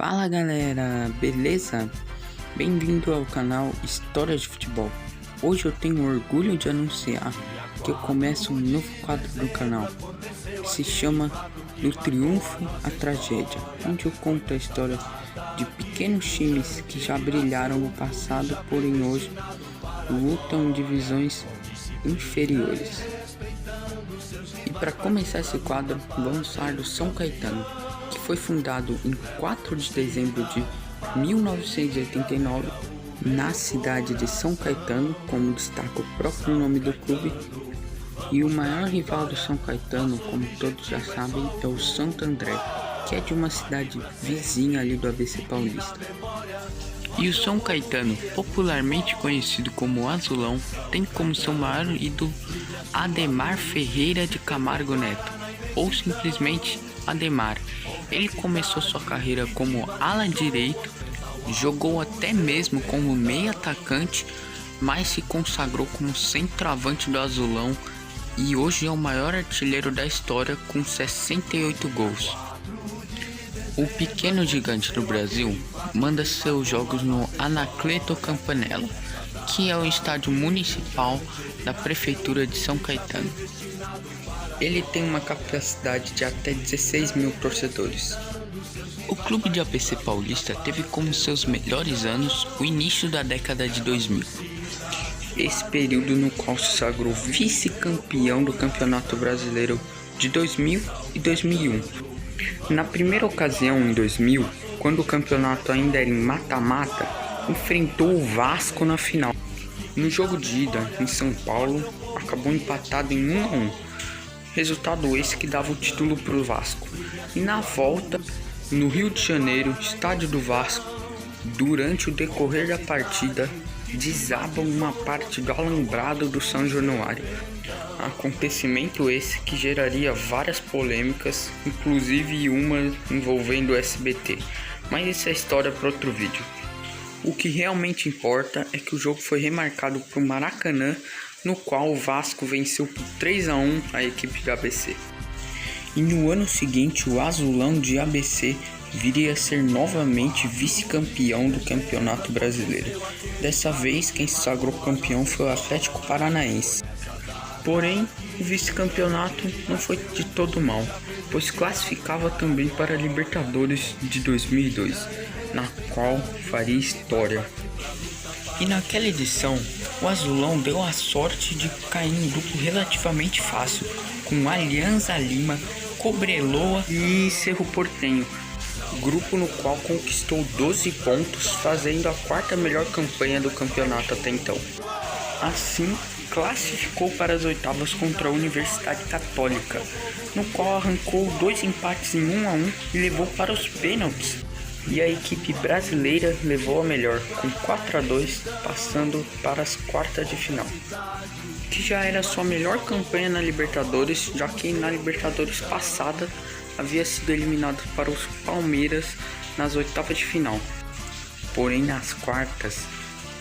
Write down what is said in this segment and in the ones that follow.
Fala galera, beleza? Bem-vindo ao canal História de Futebol. Hoje eu tenho orgulho de anunciar que eu começo um novo quadro do canal, que se chama Do Triunfo à Tragédia, onde eu conto a história de pequenos times que já brilharam no passado, porém hoje lutam em divisões inferiores. E para começar esse quadro, vamos falar do São Caetano, que foi fundado em 4 de dezembro de 1989 na cidade de São Caetano, como destaca o próprio nome do clube. E o maior rival do São Caetano, como todos já sabem, é o Santo André, que é de uma cidade vizinha ali do ABC Paulista. E o São Caetano, popularmente conhecido como Azulão, tem como seu maior ídolo Ademar Ferreira de Camargo Neto, ou simplesmente Ademar. Ele começou sua carreira como ala direito, jogou até mesmo como meio atacante, mas se consagrou como centroavante do Azulão e hoje é o maior artilheiro da história com 68 gols. O pequeno gigante do Brasil manda seus jogos no Anacleto Campanella, que é o estádio municipal da prefeitura de São Caetano. Ele tem uma capacidade de até 16 mil torcedores. O clube de ABC Paulista teve como seus melhores anos o início da década de 2000. Esse período no qual se sagrou vice-campeão do Campeonato Brasileiro de 2000 e 2001. Na primeira ocasião, em 2000, quando o campeonato ainda era em mata-mata, enfrentou o Vasco na final. No jogo de ida, em São Paulo, acabou empatado em 1-1. Resultado esse que dava o título para o Vasco. E na volta, no Rio de Janeiro, estádio do Vasco, durante o decorrer da partida, desaba uma parte do alambrado do São Januário. Acontecimento esse que geraria várias polêmicas, inclusive uma envolvendo o SBT. Mas essa é história para outro vídeo. O que realmente importa é que o jogo foi remarcado para o Maracanã, no qual o Vasco venceu por 3-1 a equipe de ABC. E no ano seguinte, o Azulão de ABC viria a ser novamente vice-campeão do Campeonato Brasileiro. Dessa vez, quem se sagrou campeão foi o Atlético Paranaense. Porém, o vice-campeonato não foi de todo mal, pois classificava também para a Libertadores de 2002, na qual faria história. E naquela edição, o Azulão deu a sorte de cair em um grupo relativamente fácil, com Alianza Lima, Cobreloa e Cerro Porteño, grupo no qual conquistou 12 pontos, fazendo a 4ª melhor campanha do campeonato até então. Assim, classificou para as oitavas contra a Universidade Católica, no qual arrancou 2 empates em 1-1 e levou para os pênaltis. E a equipe brasileira levou a melhor, com 4-2, passando para as quartas de final, que já era sua melhor campanha na Libertadores, já que na Libertadores passada havia sido eliminado para os Palmeiras nas oitavas de final. Porém, nas quartas,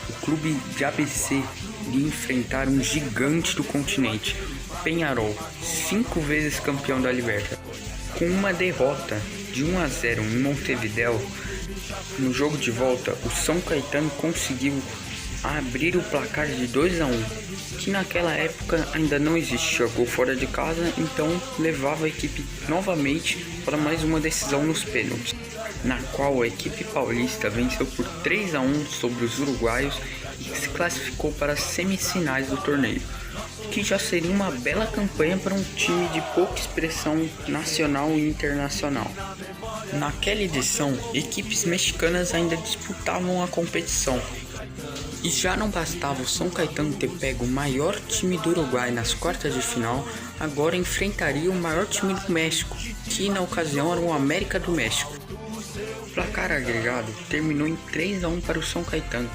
o clube de ABC iria enfrentar um gigante do continente, Peñarol, 5 vezes campeão da Libertadores. Com uma derrota de 1-0 em Montevidéu, no jogo de volta, o São Caetano conseguiu abrir o placar de 2-1, que naquela época ainda não existia gol fora de casa, então levava a equipe novamente para mais uma decisão nos pênaltis, na qual a equipe paulista venceu por 3-1 sobre os uruguaios e se classificou para as semifinais do torneio, que já seria uma bela campanha para um time de pouca expressão nacional e internacional. Naquela edição, equipes mexicanas ainda disputavam a competição. E já não bastava o São Caetano ter pego o maior time do Uruguai nas quartas de final, agora enfrentaria o maior time do México, que na ocasião era o América do México. O placar agregado terminou em 3-1 para o São Caetano,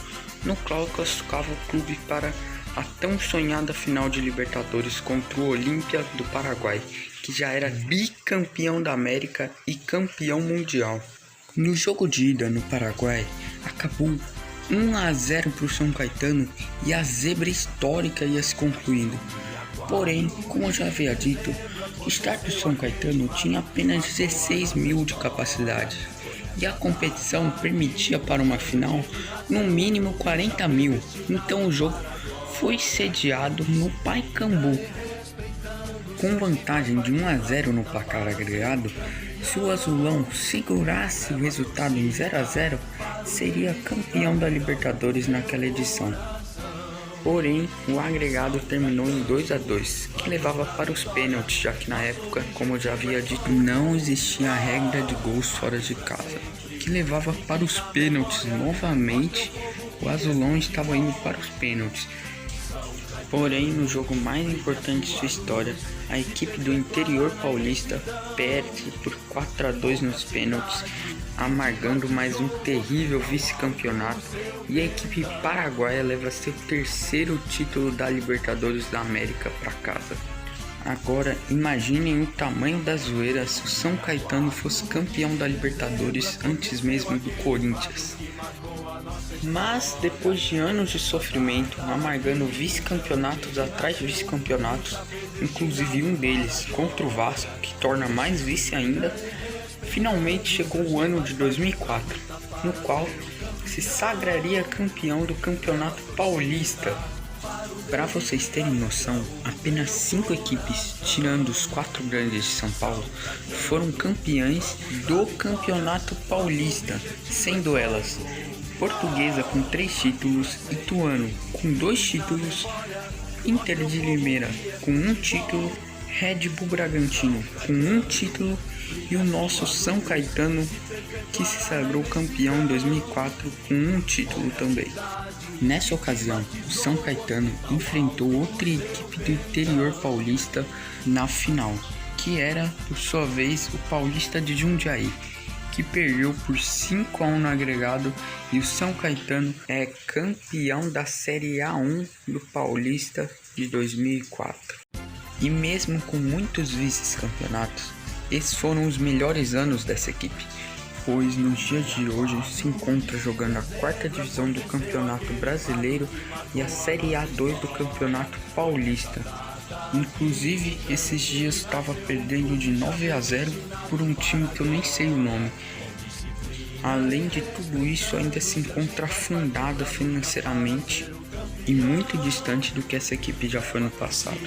no qual classificava o clube para a tão sonhada final de Libertadores contra o Olímpia do Paraguai, que já era bicampeão da América e campeão mundial. No jogo de ida no Paraguai, acabou 1-0 para o São Caetano e a zebra histórica ia se concluindo. Porém, como eu já havia dito, o estádio do São Caetano tinha apenas 16 mil de capacidade. e a competição permitia para uma final no mínimo 40 mil, então o jogo foi sediado no Pacaembu. Com vantagem de 1-0 no placar agregado, se o Azulão segurasse o resultado em 0-0, seria campeão da Libertadores naquela edição. Porém, o agregado terminou em 2-2, que levava para os pênaltis, já que na época, como eu já havia dito, não existia a regra de gols fora de casa, que levava para os pênaltis novamente. O Azulão estava indo para os pênaltis. Porém, no jogo mais importante de sua história, a equipe do interior paulista perde por 4-2 nos pênaltis, amargando mais um terrível vice-campeonato, e a equipe paraguaia leva seu terceiro título da Libertadores da América para casa. Agora, imaginem o tamanho da zoeira se o São Caetano fosse campeão da Libertadores antes mesmo do Corinthians. Mas, depois de anos de sofrimento, amargando vice-campeonatos atrás de vice-campeonatos, inclusive um deles contra o Vasco, que torna mais vice ainda, finalmente chegou o ano de 2004, no qual se sagraria campeão do Campeonato Paulista. Para vocês terem noção, apenas 5 equipes, tirando os 4 grandes de São Paulo, foram campeãs do Campeonato Paulista, sendo elas Portuguesa com 3 títulos, Ituano com 2 títulos, Inter de Limeira com 1 título, Red Bull Bragantino com 1 título e o nosso São Caetano, que se sagrou campeão em 2004 com 1 título também. Nessa ocasião, o São Caetano enfrentou outra equipe do interior paulista na final, que era, por sua vez, o Paulista de Jundiaí, que perdeu por 5-1 no agregado, e o São Caetano é campeão da Série A1 do Paulista de 2004. E mesmo com muitos vice-campeonatos, esses foram os melhores anos dessa equipe, pois nos dias de hoje se encontra jogando a 4ª divisão do Campeonato Brasileiro e a Série A2 do Campeonato Paulista. Inclusive, esses dias estava perdendo de 9-0 por um time que eu nem sei o nome. Além de tudo isso, ainda se encontra afundada financeiramente e muito distante do que essa equipe já foi no passado.